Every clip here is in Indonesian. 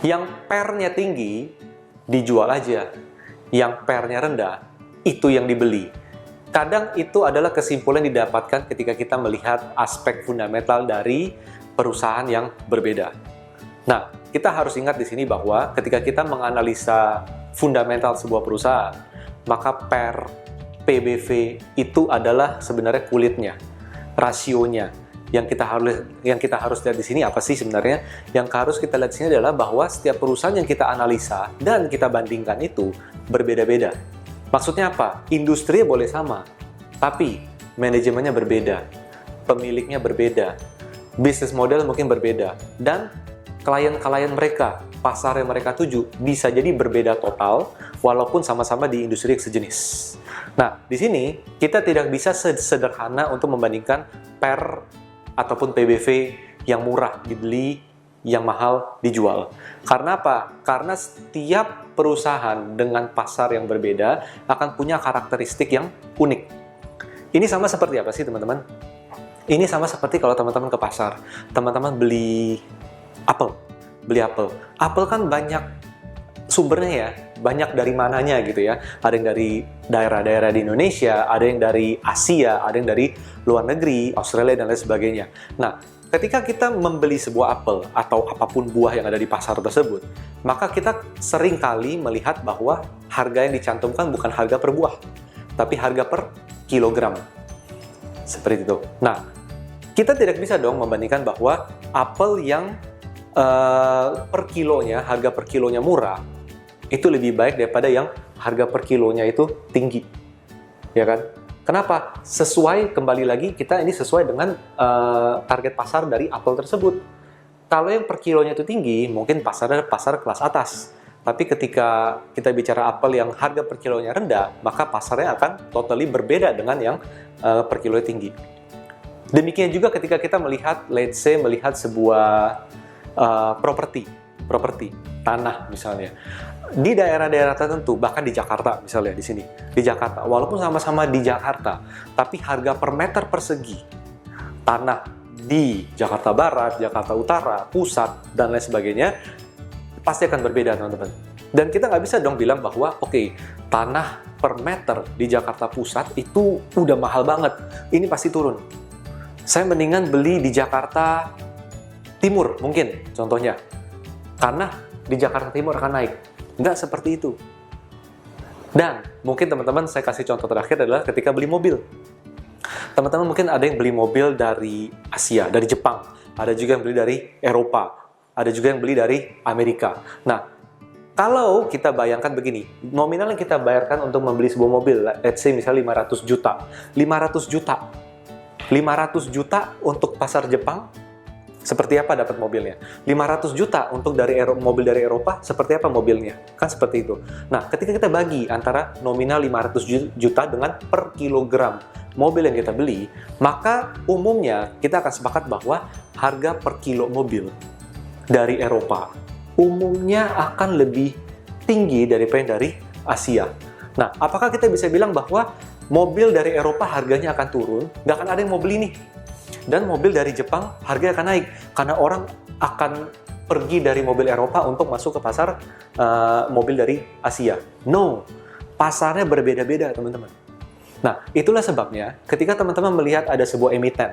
Yang pernya tinggi, dijual aja. Yang pernya rendah, itu yang dibeli. Kadang itu adalah kesimpulan yang didapatkan ketika kita melihat aspek fundamental dari perusahaan yang berbeda. Nah, kita harus ingat di sini bahwa ketika kita menganalisa fundamental sebuah perusahaan, maka PER, PBV itu adalah sebenarnya kulitnya, rasionya. Yang kita harus lihat di sini apa sih sebenarnya? Yang harus kita lihat di sini adalah bahwa setiap perusahaan yang kita analisa dan kita bandingkan itu berbeda-beda. Maksudnya apa? Industrinya boleh sama, tapi manajemennya berbeda, pemiliknya berbeda, bisnis model mungkin berbeda, dan klien-klien mereka, pasar yang mereka tuju bisa jadi berbeda total walaupun sama-sama di industri yang sejenis. Nah, di sini kita tidak bisa sederhana untuk membandingkan PER ataupun PBV yang murah dibeli, yang mahal dijual. Karena apa? Karena setiap perusahaan dengan pasar yang berbeda akan punya karakteristik yang unik. Ini sama seperti apa sih teman-teman? Ini sama seperti kalau teman-teman ke pasar, teman-teman beli apel. Apel kan banyak sumbernya ya, banyak dari mananya gitu ya. Ada yang dari daerah-daerah di Indonesia, ada yang dari Asia, ada yang dari luar negeri, Australia dan lain sebagainya. Nah, ketika kita membeli sebuah apel atau apapun buah yang ada di pasar tersebut, maka kita sering kali melihat bahwa harga yang dicantumkan bukan harga per buah, tapi harga per kilogram. Seperti itu. Nah, kita tidak bisa dong membandingkan bahwa apel yang per kilonya, harga per kilonya murah, itu lebih baik daripada yang harga per kilonya itu tinggi. Ya kan? Kenapa? Kembali lagi, kita ini sesuai dengan target pasar dari apel tersebut. Kalau yang per kilonya itu tinggi, mungkin pasar kelas atas. Tapi ketika kita bicara apel yang harga per kilonya rendah, maka pasarnya akan totally berbeda dengan yang per kilonya tinggi. Demikian juga ketika kita melihat, let's say, melihat sebuah properti, tanah misalnya. Di daerah-daerah tertentu, bahkan di Jakarta misalnya, di sini, di Jakarta, walaupun sama-sama di Jakarta, tapi harga per meter persegi tanah di Jakarta Barat, Jakarta Utara, Pusat, dan lain sebagainya, pasti akan berbeda teman-teman. Dan kita nggak bisa dong bilang bahwa, oke, tanah per meter di Jakarta Pusat itu udah mahal banget, ini pasti turun. Saya mendingan beli di Jakarta Timur mungkin, contohnya. Karena di Jakarta Timur akan naik. Nggak seperti itu. Dan mungkin teman-teman, saya kasih contoh terakhir adalah ketika beli mobil. Teman-teman mungkin ada yang beli mobil dari Asia, dari Jepang. Ada juga yang beli dari Eropa. Ada juga yang beli dari Amerika. Nah, kalau kita bayangkan begini, nominal yang kita bayarkan untuk membeli sebuah mobil, let's say misalnya 500 juta. 500 juta. 500 juta untuk pasar Jepang, seperti apa dapat mobilnya? 500 juta untuk mobil dari Eropa, seperti apa mobilnya? Kan seperti itu. Nah, ketika kita bagi antara nominal 500 juta dengan per kilogram mobil yang kita beli, maka umumnya kita akan sepakat bahwa harga per kilo mobil dari Eropa umumnya akan lebih tinggi daripada yang dari Asia. Nah, apakah kita bisa bilang bahwa mobil dari Eropa harganya akan turun? Nggak akan ada yang mau beli nih. Dan mobil dari Jepang harganya akan naik karena orang akan pergi dari mobil Eropa untuk masuk ke pasar mobil dari Asia. No, pasarnya berbeda-beda teman-teman. Nah, itulah sebabnya ketika teman-teman melihat ada sebuah emiten,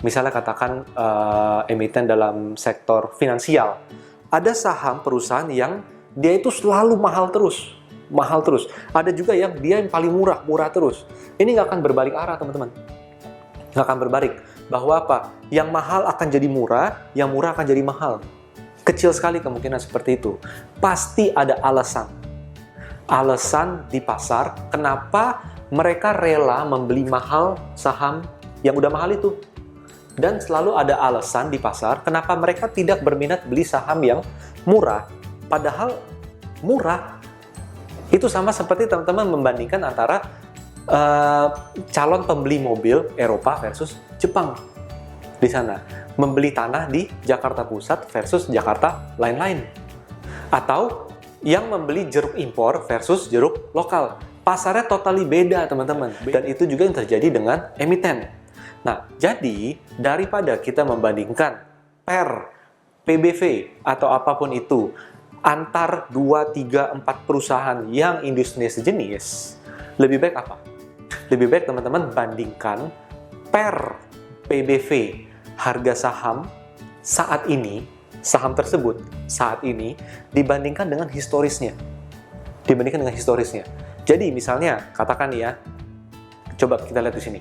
misalnya katakan emiten dalam sektor finansial, ada saham perusahaan yang dia itu selalu mahal terus. Ada juga yang dia yang paling murah terus. Ini nggak akan berbalik arah teman-teman. Nggak akan berbalik. Bahwa apa? Yang mahal akan jadi murah, yang murah akan jadi mahal. Kecil sekali kemungkinan seperti itu. Pasti ada alasan. Alasan di pasar kenapa mereka rela membeli mahal saham yang udah mahal itu. Dan selalu ada alasan di pasar kenapa mereka tidak berminat beli saham yang murah. Padahal murah. Itu sama seperti teman-teman membandingkan antara calon pembeli mobil Eropa versus Jepang di sana, membeli tanah di Jakarta Pusat versus Jakarta lain-lain, atau yang membeli jeruk impor versus jeruk lokal. Pasarnya totally beda teman-teman, dan itu juga yang terjadi dengan emiten. Nah, jadi daripada kita membandingkan PER, PBV atau apapun itu antar 2, 3, 4 perusahaan yang industrinya sejenis, lebih baik apa? Lebih baik teman-teman bandingkan per PBV harga saham saat ini, saham tersebut saat ini dibandingkan dengan historisnya. Jadi misalnya, katakan nih ya, coba kita lihat di sini.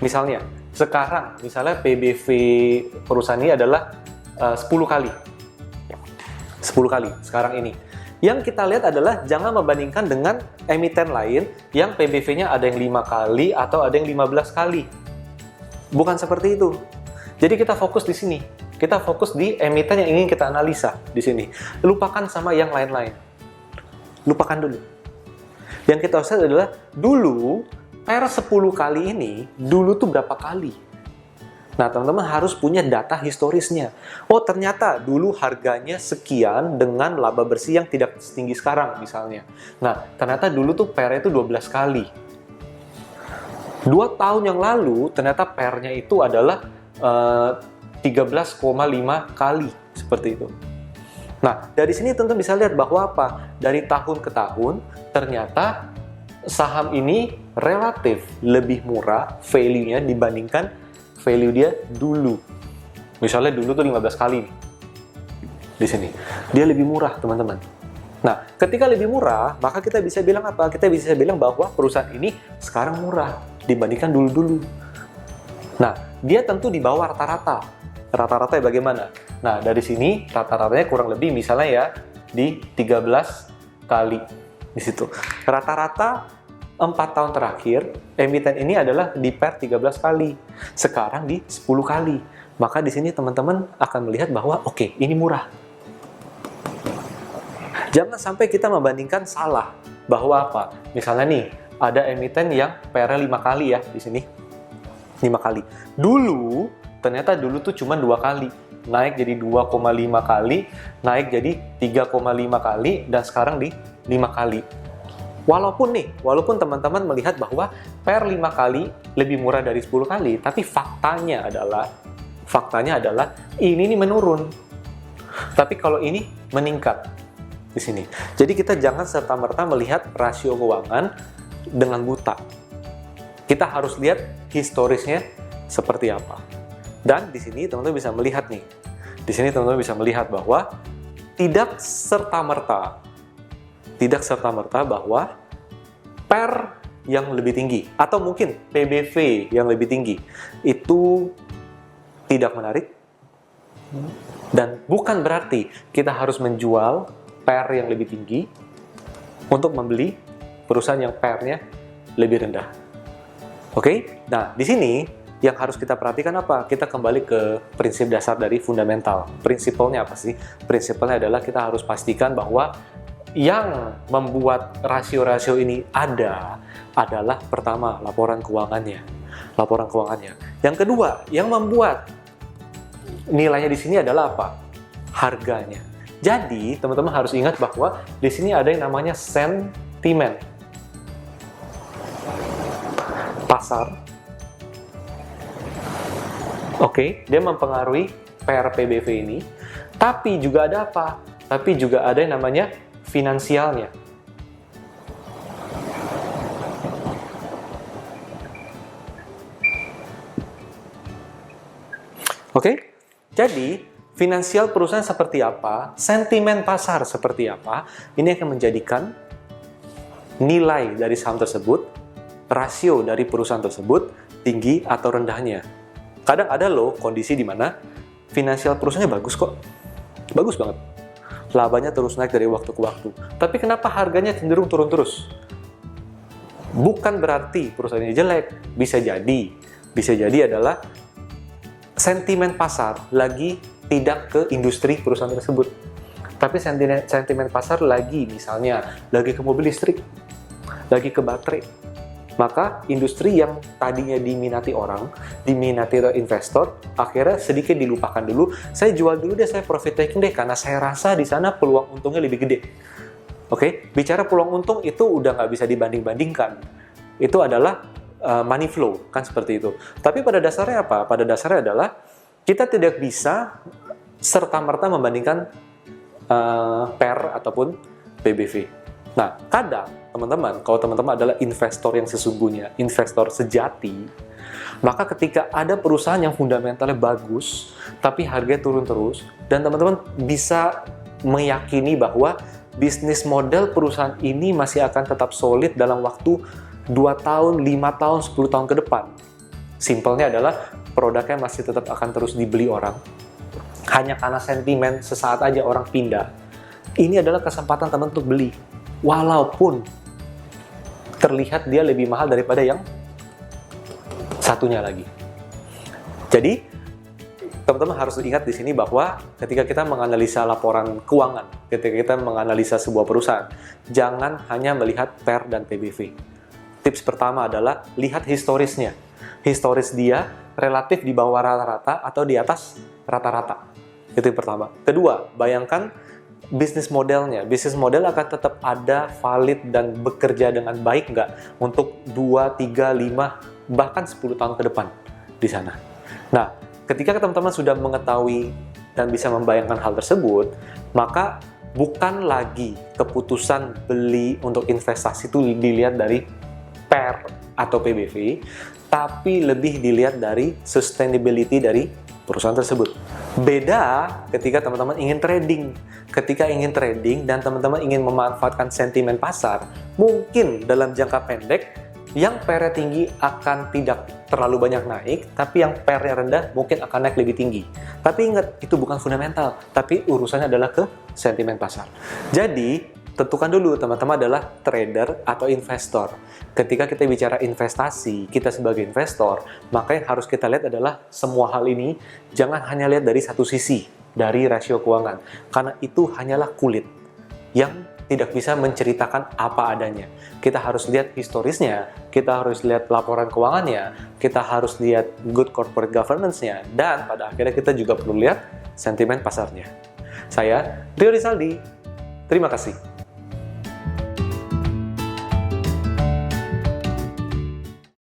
Misalnya, sekarang PBV perusahaan ini adalah 10 kali. 10 kali sekarang ini. Yang kita lihat adalah jangan membandingkan dengan emiten lain yang PBV-nya ada yang 5 kali atau ada yang 15 kali. Bukan seperti itu. Jadi kita fokus di sini. Kita fokus di emiten yang ingin kita analisa di sini. Lupakan sama yang lain-lain. Lupakan dulu. Yang kita lihat adalah dulu per 10 kali ini, dulu tuh berapa kali? Nah, teman-teman harus punya data historisnya. Oh, ternyata dulu harganya sekian dengan laba bersih yang tidak setinggi sekarang misalnya. Nah, ternyata dulu tuh PR itu 12 kali. 2 tahun yang lalu, ternyata PR-nya itu adalah 13,5 kali, seperti itu. Nah, dari sini tentu bisa lihat bahwa apa? Dari tahun ke tahun, ternyata saham ini relatif lebih murah value-nya dibandingkan value dia dulu. Misalnya dulu tuh 15 kali nih. Di sini. Dia lebih murah, teman-teman. Nah, ketika lebih murah, maka kita bisa bilang apa? Kita bisa bilang bahwa perusahaan ini sekarang murah dibandingkan dulu-dulu. Nah, dia tentu di bawah rata-rata. Rata-rata bagaimana? Nah, dari sini rata-ratanya kurang lebih misalnya ya di 13 kali. Di situ. Rata-rata 4 tahun terakhir, emiten ini adalah di per 13 kali. Sekarang di 10 kali. Maka di sini teman-teman akan melihat bahwa oke, ini murah. Jangan sampai kita membandingkan salah. Bahwa apa? Misalnya nih, ada emiten yang PR 5 kali ya di sini. 5 kali. Dulu, ternyata dulu tuh cuma 2 kali. Naik jadi 2,5 kali, naik jadi 3,5 kali, dan sekarang di 5 kali. Walaupun teman-teman melihat bahwa per 5 kali lebih murah dari 10 kali, tapi faktanya adalah ini nih menurun. Tapi kalau ini meningkat di sini. Jadi kita jangan serta-merta melihat rasio keuangan dengan buta. Kita harus lihat historisnya seperti apa. Dan di sini teman-teman bisa melihat nih. Di sini teman-teman bisa melihat bahwa tidak serta-merta bahwa per yang lebih tinggi atau mungkin PBV yang lebih tinggi itu tidak menarik, dan bukan berarti kita harus menjual per yang lebih tinggi untuk membeli perusahaan yang PR-nya lebih rendah. Oke? Nah, di sini yang harus kita perhatikan apa? Kita kembali ke prinsip dasar dari fundamental. Prinsipalnya apa sih? Prinsipalnya adalah kita harus pastikan bahwa yang membuat rasio-rasio ini adalah pertama, laporan keuangannya. Yang kedua, yang membuat nilainya di sini adalah apa? Harganya. Jadi, teman-teman harus ingat bahwa di sini ada yang namanya sentimen pasar. Oke, dia mempengaruhi PR PBV ini. Tapi juga ada apa? Tapi juga ada yang namanya finansialnya. Oke, jadi finansial perusahaan seperti apa, sentimen pasar seperti apa, ini akan menjadikan nilai dari saham tersebut, rasio dari perusahaan tersebut tinggi atau rendahnya. Kadang ada loh kondisi di mana finansial perusahaannya bagus kok. Bagus banget. Labanya terus naik dari waktu ke waktu. Tapi kenapa harganya cenderung turun terus? Bukan berarti perusahaannya jelek. Bisa jadi adalah sentimen pasar lagi tidak ke industri perusahaan tersebut. Tapi sentimen pasar lagi misalnya lagi ke mobil listrik, lagi ke baterai. Maka industri yang tadinya diminati orang, diminati investor, akhirnya sedikit dilupakan dulu. Saya jual dulu deh, saya profit taking deh, karena saya rasa di sana peluang untungnya lebih gede. Oke, bicara peluang untung itu udah nggak bisa dibanding-bandingkan. Itu adalah money flow, kan seperti itu. Tapi pada dasarnya apa? Pada dasarnya adalah kita tidak bisa serta-merta membandingkan PER ataupun PBV. Nah, kadang teman-teman, kalau teman-teman adalah investor yang sesungguhnya, investor sejati, maka ketika ada perusahaan yang fundamentalnya bagus, tapi harganya turun terus, dan teman-teman bisa meyakini bahwa bisnis model perusahaan ini masih akan tetap solid dalam waktu 2 tahun, 5 tahun, 10 tahun ke depan. Simpelnya adalah produknya masih tetap akan terus dibeli orang. Hanya karena sentimen sesaat aja orang pindah. Ini adalah kesempatan teman untuk beli. Walaupun terlihat dia lebih mahal daripada yang satunya lagi. Jadi, teman-teman harus ingat di sini bahwa ketika kita menganalisa laporan keuangan, ketika kita menganalisa sebuah perusahaan, jangan hanya melihat PER dan PBV. Tips pertama adalah lihat historisnya. Historis dia relatif di bawah rata-rata atau di atas rata-rata. Itu yang pertama. Kedua, bayangkan bisnis modelnya. Bisnis model akan tetap ada, valid, dan bekerja dengan baik nggak untuk 2, 3, 5, bahkan 10 tahun ke depan di sana. Nah, ketika teman-teman sudah mengetahui dan bisa membayangkan hal tersebut, maka bukan lagi keputusan beli untuk investasi itu dilihat dari PER atau PBV, tapi lebih dilihat dari sustainability dari perusahaan tersebut. Beda ketika teman-teman ingin trading. Ketika ingin trading dan teman-teman ingin memanfaatkan sentimen pasar, mungkin dalam jangka pendek yang PER-nya tinggi akan tidak terlalu banyak naik, tapi yang PER-nya rendah mungkin akan naik lebih tinggi. Tapi ingat, itu bukan fundamental, tapi urusannya adalah ke sentimen pasar. Jadi, tentukan dulu teman-teman adalah trader atau investor. Ketika kita bicara investasi, kita sebagai investor, maka yang harus kita lihat adalah semua hal ini jangan hanya lihat dari satu sisi, dari rasio keuangan. Karena itu hanyalah kulit yang tidak bisa menceritakan apa adanya. Kita harus lihat historisnya, kita harus lihat laporan keuangannya, kita harus lihat good corporate governance-nya, dan pada akhirnya kita juga perlu lihat sentimen pasarnya. Saya Rio Rizaldi, terima kasih.